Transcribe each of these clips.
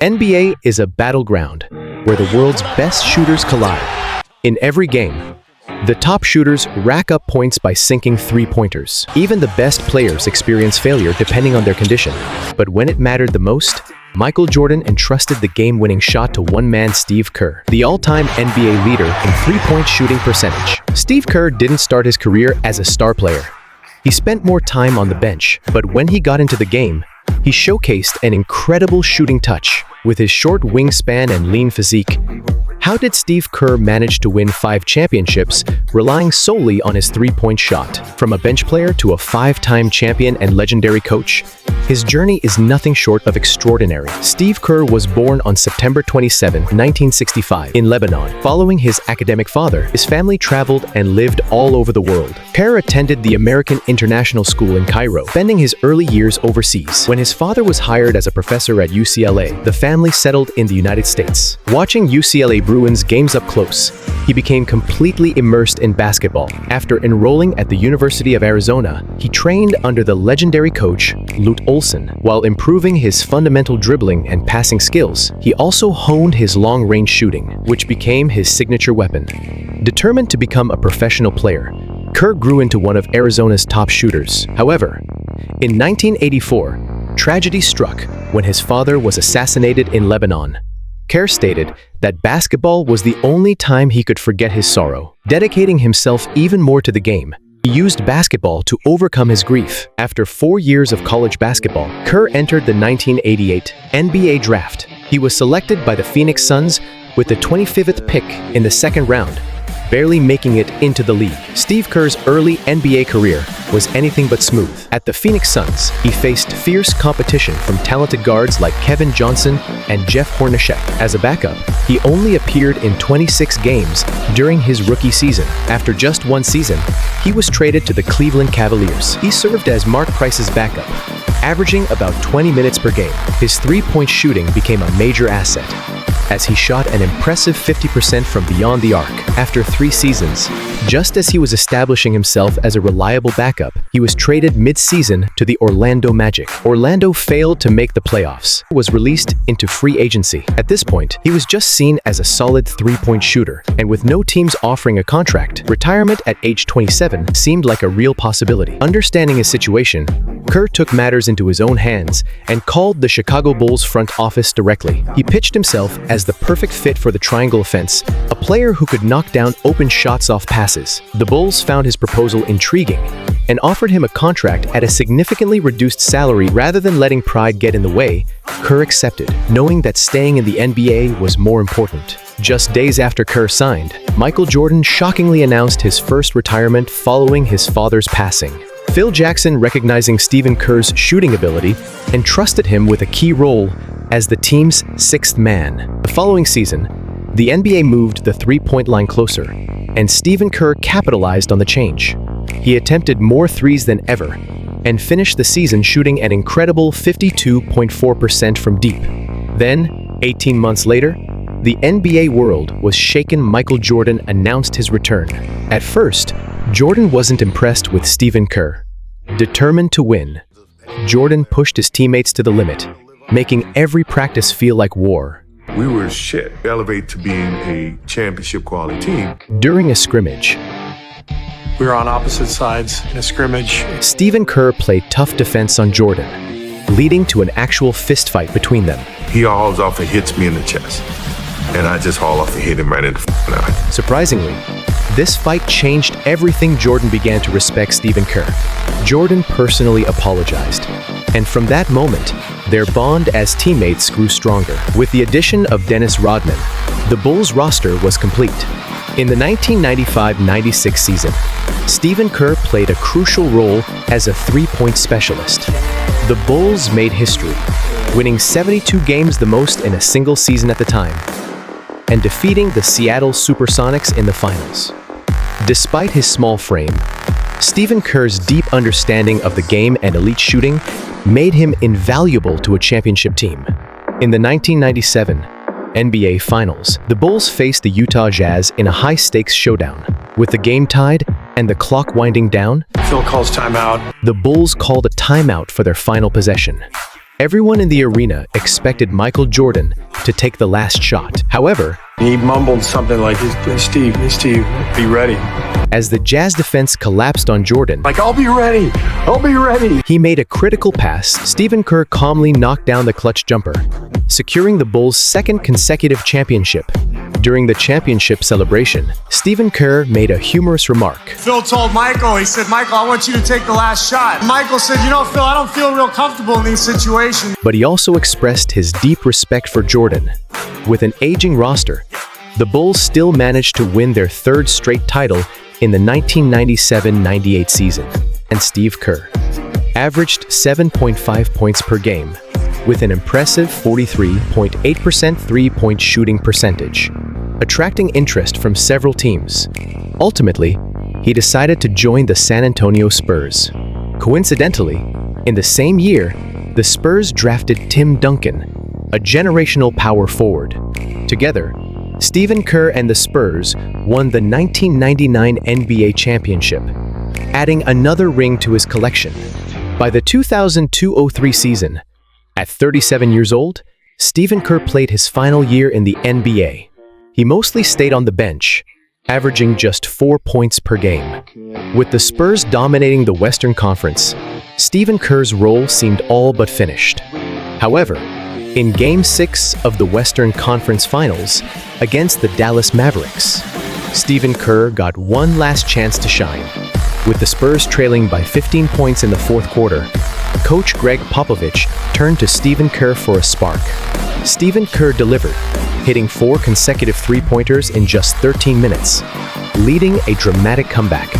NBA is a battleground where the world's best shooters collide. In every game, the top shooters rack up points by sinking three-pointers. Even the best players experience failure depending on their condition. But when it mattered the most, Michael Jordan entrusted the game-winning shot to one man, Steve Kerr, the all-time NBA leader in three-point shooting percentage. Steve Kerr didn't start his career as a star player. He spent more time on the bench, but when he got into the game, he showcased an incredible shooting touch. With his short wingspan and lean physique, how did Steve Kerr manage to win 5 championships relying solely on his three-point shot? From a bench player to a 5-time champion and legendary coach, his journey is nothing short of extraordinary. Steve Kerr was born on September 27, 1965, in Lebanon. Following his academic father, his family traveled and lived all over the world. Kerr attended the American International School in Cairo, spending his early years overseas. When his father was hired as a professor at UCLA, the family settled in the United States. Watching UCLA Bruins games up close, he became completely immersed in basketball. After enrolling at the University of Arizona, he trained under the legendary coach Lute Olson. While improving his fundamental dribbling and passing skills, he also honed his long-range shooting, which became his signature weapon. Determined to become a professional player, Kerr grew into one of Arizona's top shooters. However, in 1984, tragedy struck when his father was assassinated in Lebanon. Kerr stated that basketball was the only time he could forget his sorrow. Dedicating himself even more to the game, he used basketball to overcome his grief. After 4 years of college basketball, Kerr entered the 1988 NBA draft. He was selected by the Phoenix Suns with the 25th pick in the second round, barely making it into the league. Steve Kerr's early NBA career was anything but smooth. At the Phoenix Suns, he faced fierce competition from talented guards like Kevin Johnson and Jeff Hornacek. As a backup, he only appeared in 26 games during his rookie season. After just 1 season, he was traded to the Cleveland Cavaliers. He served as Mark Price's backup, averaging about 20 minutes per game. His three-point shooting became a major asset, as he shot an impressive 50% from beyond the arc. After 3 seasons, just as he was establishing himself as a reliable backup, he was traded mid-season to the Orlando Magic. Orlando failed to make the playoffs, was released into free agency. At this point, he was just seen as a solid three-point shooter, and with no teams offering a contract, retirement at age 27 seemed like a real possibility. Understanding his situation, Kerr took matters into his own hands and called the Chicago Bulls front office directly. He pitched himself as the perfect fit for the triangle offense, a player who could knock down open shots off passes. The Bulls found his proposal intriguing and offered him a contract at a significantly reduced salary. Rather than letting pride get in the way, Kerr accepted, knowing that staying in the NBA was more important. Just days after Kerr signed, Michael Jordan shockingly announced his first retirement following his father's passing. Phil Jackson, recognizing Stephen Kerr's shooting ability, entrusted him with a key role as the team's 6th man. The following season, the NBA moved the three-point line closer, and Stephen Kerr capitalized on the change. He attempted more threes than ever, and finished the season shooting an incredible 52.4% from deep. Then, 18 months later, the NBA world was shaken. Michael Jordan announced his return. At first, Jordan wasn't impressed with Stephen Kerr. Determined to win, Jordan pushed his teammates to the limit, making every practice feel like war. We were shit. Elevate to being a championship quality team. During a scrimmage, we were on opposite sides in a scrimmage. Stephen Kerr played tough defense on Jordan, leading to an actual fistfight between them. He hauls off and hits me in the chest, and I just haul off and hit him right in the eye. Surprisingly, this fight changed everything. Jordan began to respect Stephen Kerr. Jordan personally apologized, and from that moment, their bond as teammates grew stronger. With the addition of Dennis Rodman, the Bulls roster was complete. In the 1995-96 season, Stephen Kerr played a crucial role as a three-point specialist. The Bulls made history, winning 72 games, the most in a single season at the time, and defeating the Seattle Supersonics in the finals. Despite his small frame, Stephen Kerr's deep understanding of the game and elite shooting made him invaluable to a championship team. In the 1997 NBA Finals, the Bulls faced the Utah Jazz in a high-stakes showdown. With the game tied and the clock winding down, Phil calls timeout. the Bulls called a timeout for their final possession. Everyone in the arena expected Michael Jordan to take the last shot. However, He mumbled something like, hey, Steve, be ready. as the Jazz defense collapsed on Jordan, Like, I'll be ready. he made a critical pass. Stephen Kerr calmly knocked down the clutch jumper, securing the Bulls' second consecutive championship. During the championship celebration, Stephen Kerr made a humorous remark. Phil told Michael, he said, Michael, I want you to take the last shot. Michael said, you know, Phil, I don't feel real comfortable in these situations. But he also expressed his deep respect for Jordan. With an aging roster, the Bulls still managed to win their third straight title in the 1997-98 season, and Steve Kerr averaged 7.5 points per game, with an impressive 43.8% three-point shooting percentage, attracting interest from several teams. Ultimately, he decided to join the San Antonio Spurs. Coincidentally, in the same year, the Spurs drafted Tim Duncan, a generational power forward. Together, Stephen Kerr and the Spurs won the 1999 NBA championship, adding another ring to his collection. By the 2002-03 season, at 37 years old, Stephen Kerr played his final year in the NBA. He mostly stayed on the bench, averaging just 4 points per game. With the Spurs dominating the Western Conference, Stephen Kerr's role seemed all but finished. However, in Game 6 of the Western Conference Finals against the Dallas Mavericks, Stephen Kerr got one last chance to shine. With the Spurs trailing by 15 points in the fourth quarter, coach Greg Popovich turned to Stephen Kerr for a spark. Stephen Kerr delivered, hitting 4 consecutive three-pointers in just 13 minutes, leading a dramatic comeback.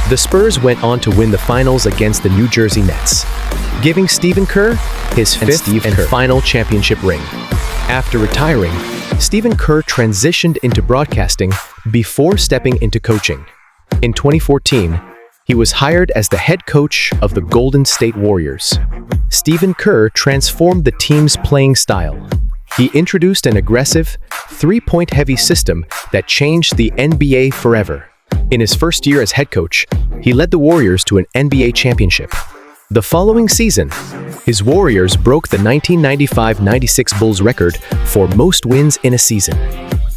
The Spurs went on to win the finals against the New Jersey Nets, giving Stephen Kerr his fifth and final championship ring. After retiring, Stephen Kerr transitioned into broadcasting before stepping into coaching. In 2014, he was hired as the head coach of the Golden State Warriors. Stephen Kerr transformed the team's playing style. He introduced an aggressive, three-point heavy system that changed the NBA forever. In his first year as head coach, he led the Warriors to an NBA championship. The following season, his Warriors broke the 1995-96 Bulls record for most wins in a season.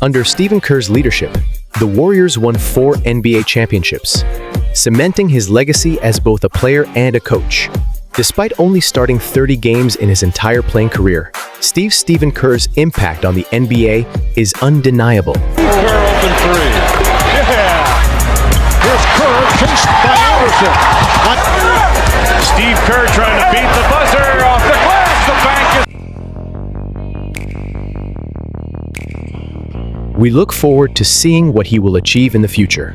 Under Stephen Kerr's leadership, the Warriors won 4 NBA championships, cementing his legacy as both a player and a coach. Despite only starting 30 games in his entire playing career, Stephen Kerr's impact on the NBA is undeniable. Kerr open three. Yeah! Here's Kerr, chased by Anderson. Steve Kerr trying to beat the buzzer off the glass. The bank is... We look forward to seeing what he will achieve in the future.